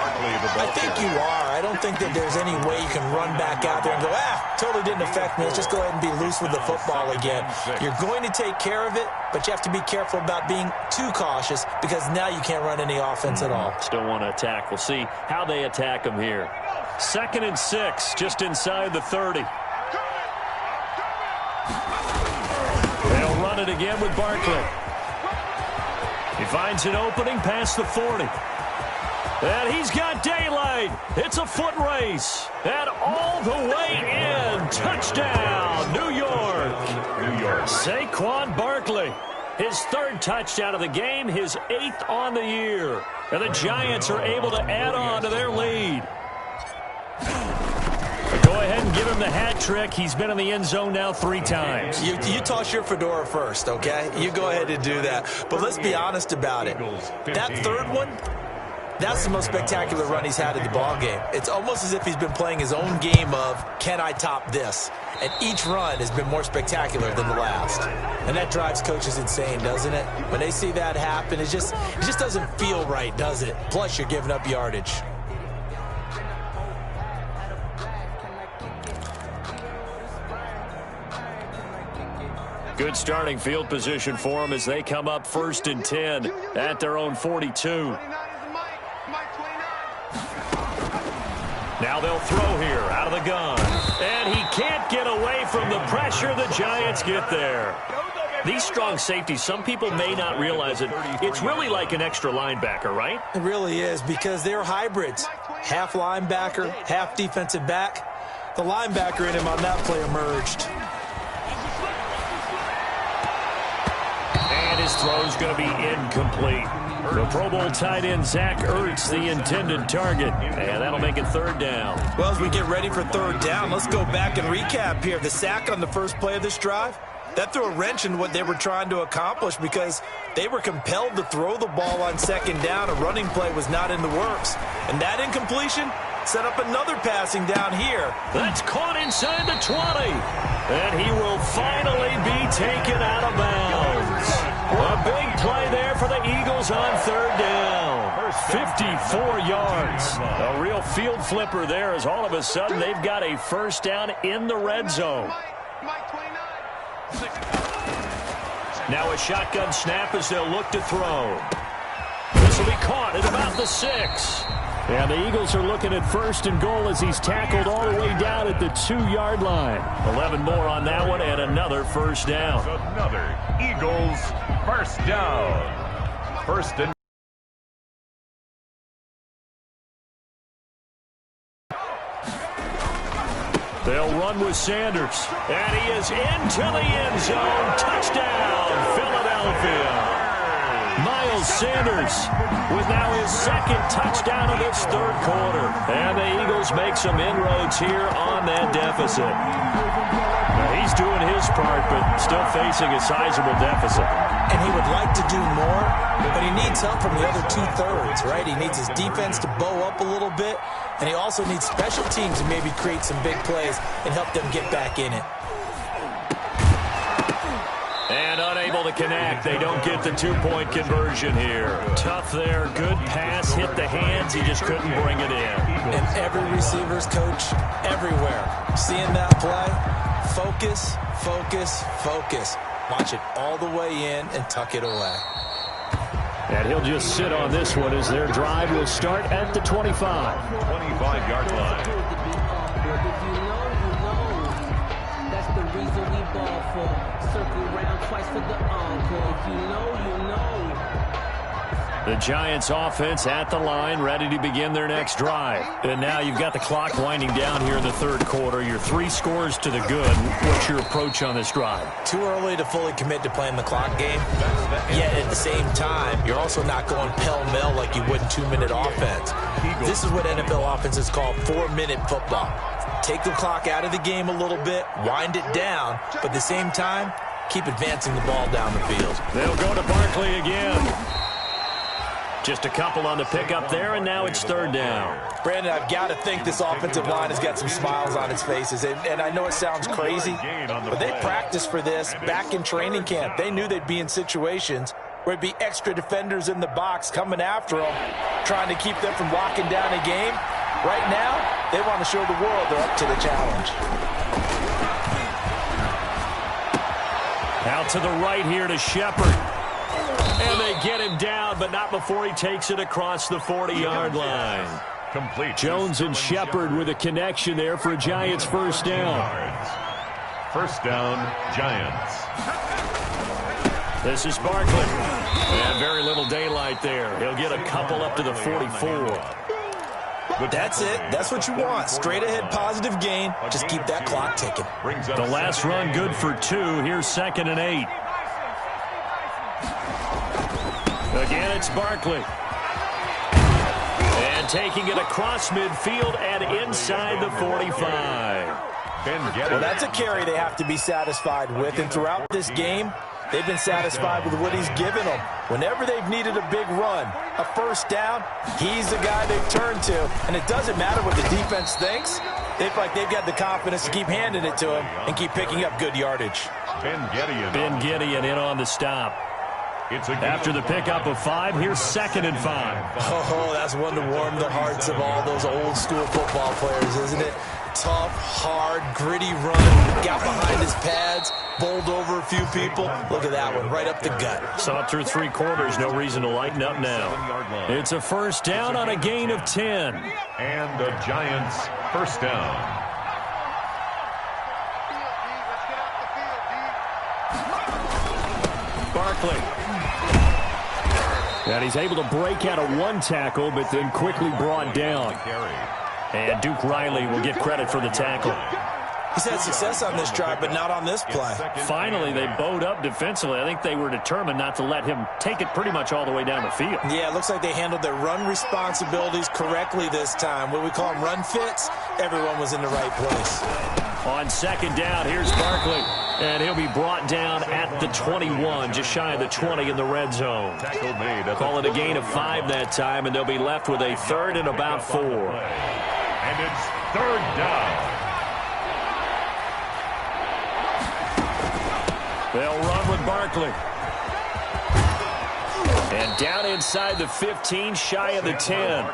I think you are. I don't think that there's any way you can run back out there and go, totally didn't affect me. Let's just go ahead and be loose with the football again. You're going to take care of it, but you have to be careful about being too cautious because now you can't run any offense at all. Still want to attack. We'll see how they attack them here. 2nd and 6, just inside the 30. They'll run it again with Barkley. He finds an opening past the 40. And he's got daylight. It's a foot race. And all the way in. Touchdown, New York. Saquon Barkley. His 3rd touchdown of the game, his 8th on the year. And the Giants are able to add on to their lead. Go ahead and give him the hat trick. He's been in the end zone now 3 times. You toss your fedora first, okay? You go ahead and do that. But let's be honest about it. That 3rd one, that's the most spectacular run he's had in the ballgame. It's almost as if he's been playing his own game of, can I top this? And each run has been more spectacular than the last. And that drives coaches insane, doesn't it? When they see that happen, it just doesn't feel right, does it? Plus, you're giving up yardage. Good starting field position for them as they come up 1st and 10 at their own 42. Now they'll throw here out of the gun. And he can't get away from the pressure. The Giants get there. These strong safeties, some people may not realize it. It's really like an extra linebacker, right? It really is because they're hybrids. Half linebacker, half defensive back. The linebacker in him on that play emerged. And his throw's going to be incomplete. The Pro Bowl tight end Zach Ertz, the intended target. And that'll make it 3rd down. Well, as we get ready for 3rd down, let's go back and recap here. The sack on the first play of this drive, that threw a wrench in what they were trying to accomplish because they were compelled to throw the ball on 2nd down. A running play was not in the works. And that incompletion set up another passing down here. That's caught inside the 20. And he will finally be taken out of bounds. A big play there for the Eagles on 3rd down. 54 yards. A real field flipper there as all of a sudden they've got a 1st down in the red zone. Now a shotgun snap as they'll look to throw. This will be caught at about the 6. And the Eagles are looking at 1st and goal as he's tackled all the way down at the 2-yard line. 11 more on that one and another first down. Another Eagles first down. 1st and they'll run with Sanders. And he is into the end zone. Touchdown, Philadelphia. Miles Sanders with now his 2nd touchdown of this 3rd quarter. And the Eagles make some inroads here on that deficit. Now he's doing his part, but still facing a sizable deficit. And he would like to do more, but he needs help from the other 2/3, right? He needs his defense to bow up a little bit, and he also needs special teams to maybe create some big plays and help them get back in it. And unable to connect. They don't get the 2-point conversion here. Tough there. Good pass. Hit the hands. He just couldn't bring it in. And every receiver's coach everywhere. Seeing that play, focus, focus, focus. Watch it all the way in and tuck it away. And he'll just sit on this one as their drive will start at the 25. 25-yard line. That's the reason we ball for. Circle round twice for the encore. If you know, you know. The Giants offense at the line, ready to begin their next drive. And now you've got the clock winding down here in the 3rd quarter. You're 3 scores to the good. What's your approach on this drive? Too early to fully commit to playing the clock game. Yet at the same time, you're also not going pell-mell like you would in 2-minute offense. This is what NFL offenses call 4-minute football. Take the clock out of the game a little bit, wind it down, but at the same time, keep advancing the ball down the field. They'll go to Barkley again. Just a couple on the pickup there, and now it's 3rd down. Brandon, I've got to think this offensive line has got some smiles on its faces. And I know it sounds crazy, but they practiced for this back in training camp. They knew they'd be in situations where it'd be extra defenders in the box coming after them, trying to keep them from locking down a game. Right now, they want to show the world they're up to the challenge. Out to the right here to Shepard. And they get him down, but not before he takes it across the 40-yard line. Complete. Jones and Shepard with a connection there for a Giants first down. First down, Giants. This is Barkley. And very little daylight there. He'll get a couple up to the 44. That's it. That's what you want. Straight ahead positive gain. Just keep that clock ticking. The last run good for 2. Here's 2nd and 8. Again, it's Barkley. And taking it across midfield and inside the 45. Well, that's a carry they have to be satisfied with. And throughout this game, they've been satisfied with what he's given them. Whenever they've needed a big run, a first down, he's the guy they've turned to. And it doesn't matter what the defense thinks. They feel like they've got the confidence to keep handing it to him and keep picking up good yardage. Ben Gideon in on the stop. After the pickup of 5, here's 2nd and 5. Oh, that's one to warm the hearts of all those old school football players, isn't it? Tough, hard, gritty run. Got behind his pads, bowled over a few people. Look at that one, right up the gut. Saw it through 3 quarters. No reason to lighten up now. It's a first down on a gain of 10. And the Giants first down. Barkley. And he's able to break out of 1 tackle, but then quickly brought down. And Duke Riley will get credit for the tackle. He's had success on this drive, but not on this play. Finally, they bowed up defensively. I think they were determined not to let him take it pretty much all the way down the field. Yeah, it looks like they handled their run responsibilities correctly this time. What we call them run fits, everyone was in the right place. On 2nd down, here's Barkley. And he'll be brought down at the 21, just shy of the 20 in the red zone. Call it a gain of 5 that time, and they'll be left with a 3rd and about 4. And it's 3rd down. They'll run with Barkley. And down inside the 15, shy of the 10.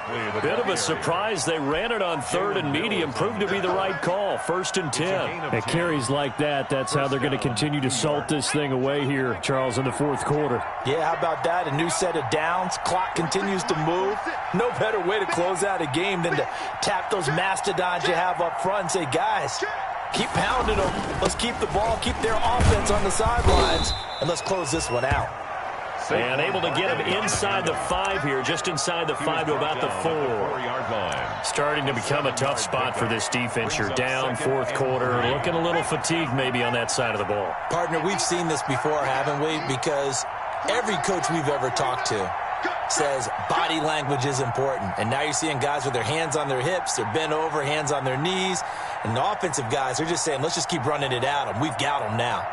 Bit of a surprise. They ran it on 3rd and medium. Proved to be the right call. 1st and 10. At carries like that, that's how they're going to continue to salt this thing away here, Charles, in the 4th quarter. Yeah, how about that? A new set of downs. Clock continues to move. No better way to close out a game than to tap those mastodons you have up front and say, guys, keep pounding them. Let's keep the ball, keep their offense on the sidelines, and let's close this one out. And able to get him inside the 5 here, just inside the 5 to about the 4. Starting to become a tough spot for this defense. You're down 4th quarter, looking a little fatigued maybe on that side of the ball. Partner, we've seen this before, haven't we? Because every coach we've ever talked to says body language is important. And now you're seeing guys with their hands on their hips, they're bent over, hands on their knees. And the offensive guys are just saying, let's just keep running it at them. We've got them now.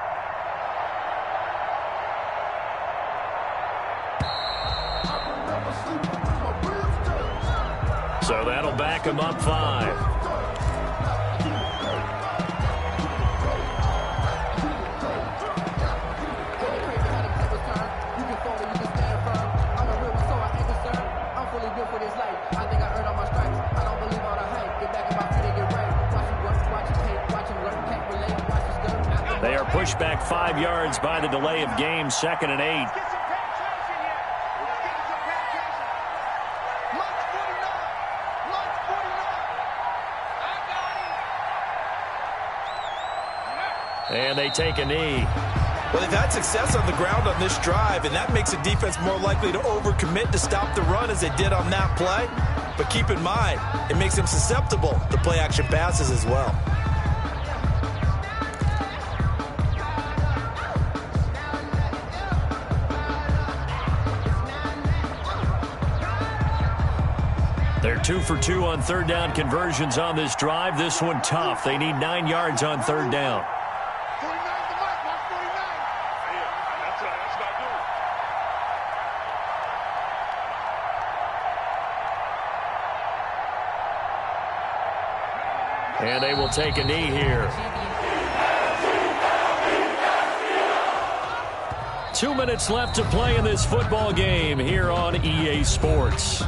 So that'll back him up 5. They are pushed back 5 yards by the delay of game, 2nd and 8. And they take a knee. Well, they've had success on the ground on this drive, and that makes a defense more likely to overcommit to stop the run as they did on that play. But keep in mind, it makes them susceptible to play-action passes as well. They're 2 for 2 on 3rd down conversions on this drive. This one tough. They need 9 yards on 3rd down. And they will take a knee here. 2 minutes left to play in this football game here on EA Sports.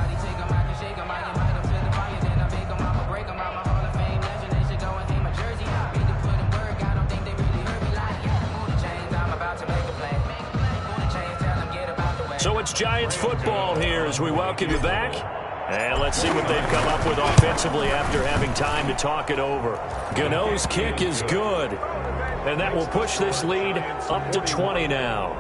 So it's Giants football here as we welcome you back. And let's see what they've come up with offensively after having time to talk it over. Gano's kick is good. And that will push this lead up to 20 now.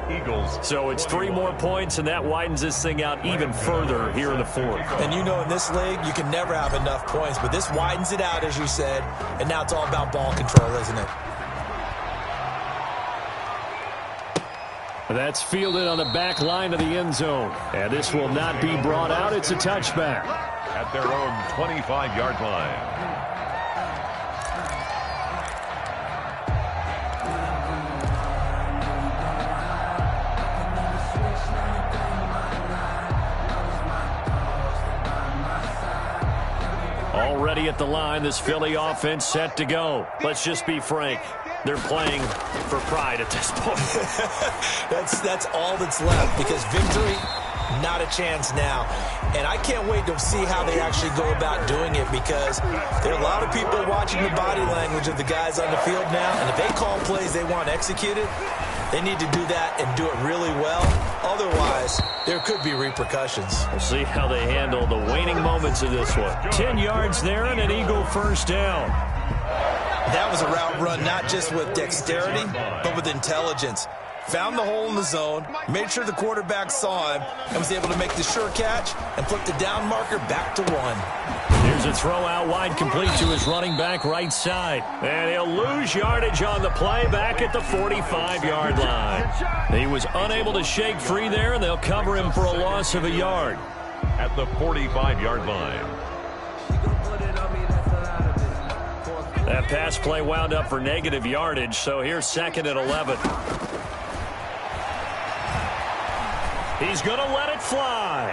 So it's 3 more points, and that widens this thing out even further here in the 4th. And you know, in this league, you can never have enough points. But this widens it out, as you said. And now it's all about ball control, isn't it? That's fielded on the back line of the end zone. And this will not be brought out. It's a touchback. At their own 25-yard line. Already at the line, this Philly offense set to go. Let's just be frank. They're playing for pride at this point. That's all that's left, because victory, not a chance now. And I can't wait to see how they actually go about doing it, because there are a lot of people watching the body language of the guys on the field now. And if they call plays they want executed, they need to do that and do it really well. Otherwise, there could be repercussions. We'll see how they handle the waning moments of this one. 10 yards there and an Eagle first down. That was a route run not just with dexterity, but with intelligence. Found the hole in the zone, made sure the quarterback saw him, and was able to make the sure catch and put the down marker back to 1. Here's a throw out wide, complete to his running back right side. And he'll lose yardage on the play back at the 45-yard line. He was unable to shake free there, and they'll cover him for a loss of a yard. At the 45-yard line. That pass play wound up for negative yardage, so here's 2nd and 11. He's going to let it fly.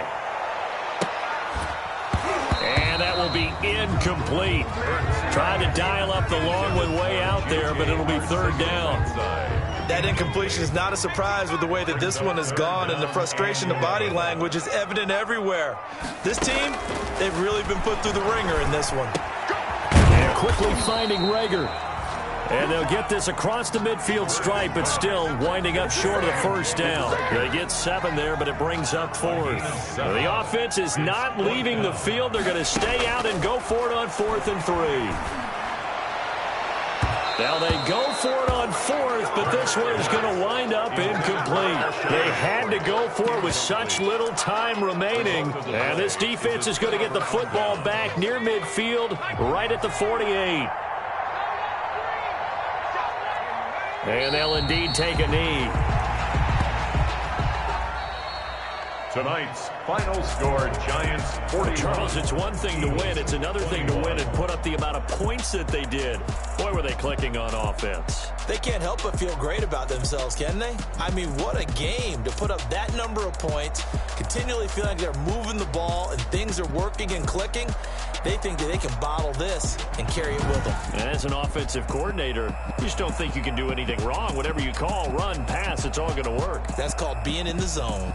And that will be incomplete. Tried to dial up the long one way out there, but it'll be 3rd down. That incompletion is not a surprise with the way that this one has gone, and the frustration, the body language is evident everywhere. This team, they've really been put through the ringer in this one. And quickly finding Reagor. And they'll get this across the midfield stripe, but still winding up short of the first down. They get 7 there, but it brings up 4th. The offense is not leaving the field. They're going to stay out and go for it on 4th and 3. Now they go for it on 4th, but this one is going to wind up incomplete. They had to go for it with such little time remaining. And this defense is going to get the football back near midfield, right at the 48. And they'll indeed take a knee. Tonight's final score, Giants 41. Charles, it's one thing to win. It's another thing to win and put up the amount of points that they did. Boy, were they clicking on offense. They can't help but feel great about themselves, can they? I mean, what a game to put up that number of points, continually feeling like they're moving the ball and things are working and clicking. They think that they can bottle this and carry it with them. And as an offensive coordinator, you just don't think you can do anything wrong. Whatever you call, run, pass, it's all going to work. That's called being in the zone.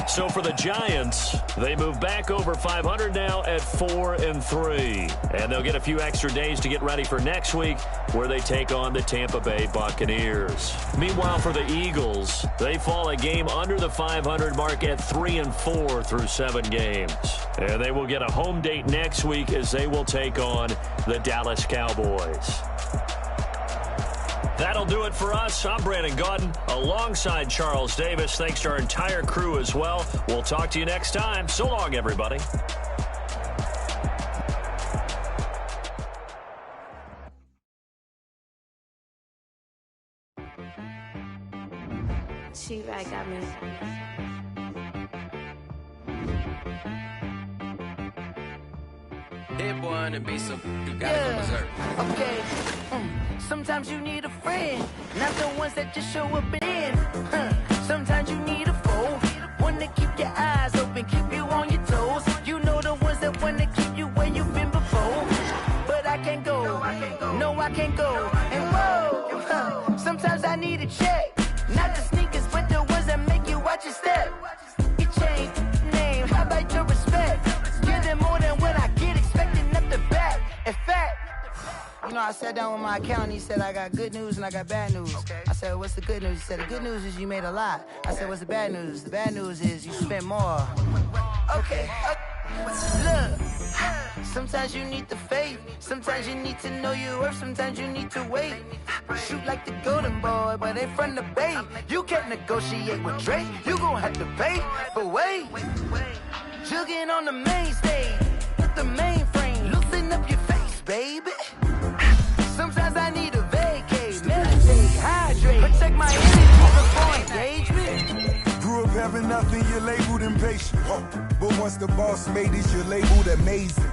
So for the Giants, they move back over 500 now at 4 and 3. And they'll get a few extra days to get ready for next week, where they take on the Tampa Bay Buccaneers. Meanwhile, for the Eagles, they fall a game under the 500 mark at 3 and 4 through 7 games. And they will get a home date next week as they will take on the Dallas Cowboys. That'll do it for us. I'm Brandon Gaudin alongside Charles Davis. Thanks to our entire crew as well. We'll talk to you next time. So long, everybody. She-Rag got me. Hit boy on the beat, so you gotta go berserk. Okay. Sometimes you need a friend, not the ones that just show up in. Sometimes you need a foe, one to keep your eyes open, keep you on your toes. You know the ones that want to keep you where you've been before. But I can't go, no I can't go. And whoa, sometimes I need a check, not the sneakers, but the ones that make you watch your step. You change name, how about your respect? Give them more than what I get, expecting up the back. In fact, you know, I sat down with my accountant. He said, I got good news and I got bad news. Okay. I said, what's the good news? He said, the good news is you made a lot. I said, what's the bad news? The bad news is you spent more. Okay. Look, sometimes you need the faith. Sometimes you need to know your worth. Sometimes you need to wait. Shoot like the golden boy, but ain't from the bay. You can't negotiate with Drake. You gon' have to pay. But wait, jugging on the main stage with the mainframe. Loosen up your face, baby. Sometimes I need a vacate, meditate, hydrate, protect my energy before engagement. Grew up having nothing, you're labeled impatient. But once the boss made it, you're labeled amazing.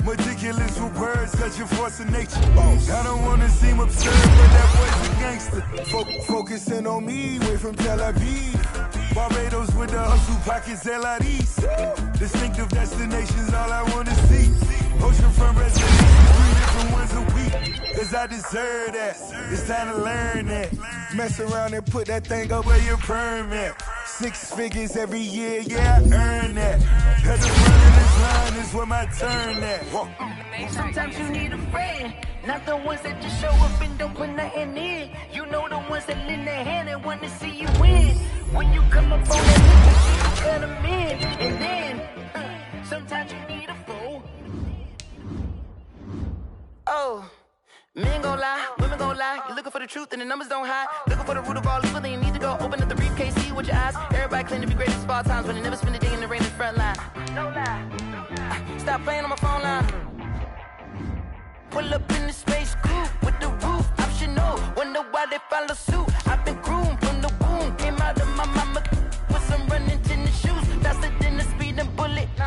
Meticulous with words, such a force of nature. I don't wanna seem absurd, but that boy's a gangster. Focusing on me, way from Tel Aviv. Barbados with the hustle pockets, LREs. Distinctive destinations, all I wanna see. Oceanfront residences, 3 different ones a week. Cause I deserve that. It's time to learn that. Mess around and put that thing up where your permit. 6 figures every year, yeah, I earn that. At the front of this line is where my turn at. Sometimes you need a friend, not the ones that just show up and don't put nothing in. You know the ones that lend their hand and want to see you win. When you come up on that list, you cut them in. And then, sometimes you need a foe. Oh. Men gon' lie, women gon' lie. You're looking for the truth and the numbers don't hide. Looking for the root of all evil, then you need to go open up the briefcase, see with your eyes. Everybody claim to be greatest of all times, but they never spend a day in the rain in the front line. No lie. Stop playing on my phone line. Pull up in the space coupe with the roof optional. Wonder why they follow suit. I've been groomed from the womb. Came out of my mama with some running tennis shoes. Faster than the speeding bullet. No,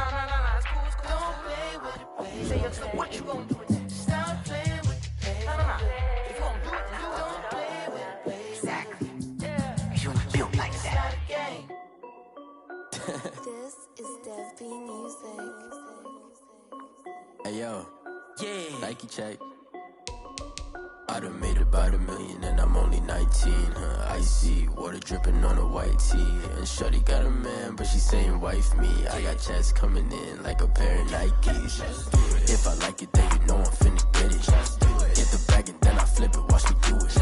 it's cool, it's cool. Don't play with it, baby. Say up, so what you gon' do with it? Stop playing with it. If you gon' do it, then don't play with it, baby. Exactly. Yeah. You ain't built like that. This is Dev B Music. Hey yo, yeah. Nike check. I done made about $1 million and I'm only 19, icy, water dripping on a white tee. And shorty got a man, but she saying wife me. I got chats coming in like a pair of Nikes. If I like it, then you know I'm finna get it. Get the bag and then I flip it, watch me do it.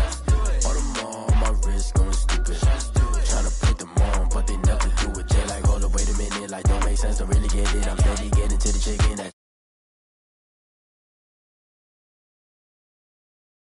Audemars on my wrist going stupid. Tryna put them on, but they never do it. They like, hold up, wait a minute, like don't make sense, don't really get it. I'm